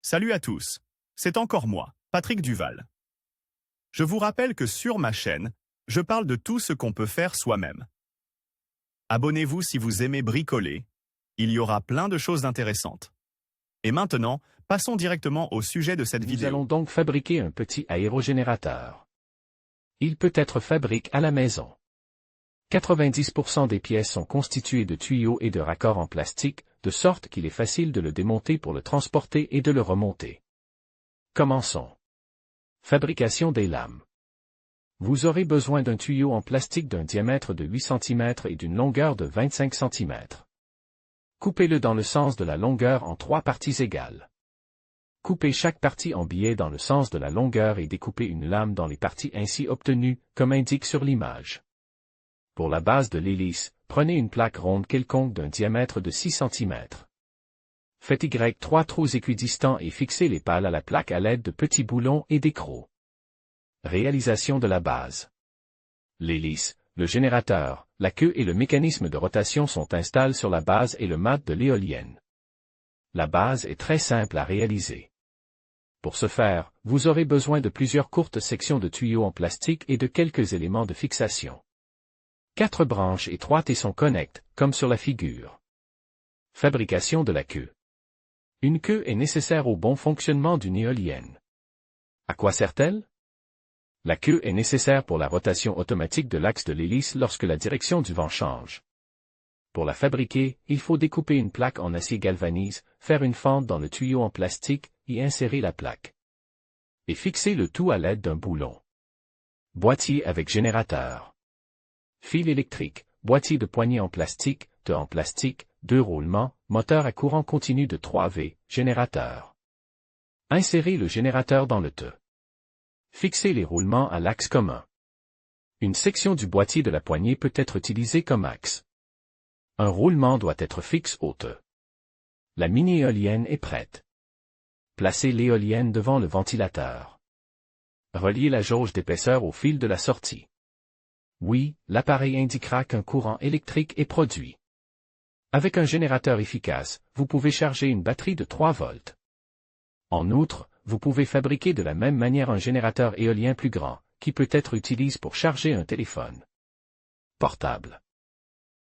Salut à tous, c'est encore moi, Patrick Duval. Je vous rappelle que sur ma chaîne, je parle de tout ce qu'on peut faire soi-même. Abonnez-vous si vous aimez bricoler, il y aura plein de choses intéressantes. Et maintenant, passons directement au sujet de cette vidéo. Nous allons donc fabriquer un petit aérogénérateur. Il peut être fabriqué à la maison. 90% des pièces sont constituées de tuyaux et de raccords en plastique, de sorte qu'il est facile de le démonter pour le transporter et de le remonter. Commençons. Fabrication des lames. Vous aurez besoin d'un tuyau en plastique d'un diamètre de 8 cm et d'une longueur de 25 cm. Coupez-le dans le sens de la longueur en 3 parties égales. Coupez chaque partie en billets dans le sens de la longueur et découpez une lame dans les parties ainsi obtenues, comme indique sur l'image. Pour la base de l'hélice, prenez une plaque ronde quelconque d'un diamètre de 6 cm. Faites Y3 trous équidistants et fixez les pales à la plaque à l'aide de petits boulons et d'écrous. Réalisation de la base. L'hélice, le générateur, la queue et le mécanisme de rotation sont installés sur la base et le mât de l'éolienne. La base est très simple à réaliser. Pour ce faire, vous aurez besoin de plusieurs courtes sections de tuyaux en plastique et de quelques éléments de fixation. 4 branches étroites et son connect, comme sur la figure. Fabrication de la queue. Une queue est nécessaire au bon fonctionnement d'une éolienne. À quoi sert-elle? La queue est nécessaire pour la rotation automatique de l'axe de l'hélice lorsque la direction du vent change. Pour la fabriquer, il faut découper une plaque en acier galvanise, faire une fente dans le tuyau en plastique, y insérer la plaque. Et fixer le tout à l'aide d'un boulon. Boîtier avec générateur. Fil électrique, boîtier de poignée en plastique, T en plastique, 2 roulements, moteur à courant continu de 3V, générateur. Insérez le générateur dans le T. Fixez les roulements à l'axe commun. Une section du boîtier de la poignée peut être utilisée comme axe. Un roulement doit être fixe au T. La mini-éolienne est prête. Placez l'éolienne devant le ventilateur. Reliez la jauge d'épaisseur au fil de la sortie. Oui, l'appareil indiquera qu'un courant électrique est produit. Avec un générateur efficace, vous pouvez charger une batterie de 3 volts. En outre, vous pouvez fabriquer de la même manière un générateur éolien plus grand, qui peut être utilisé pour charger un téléphone portable.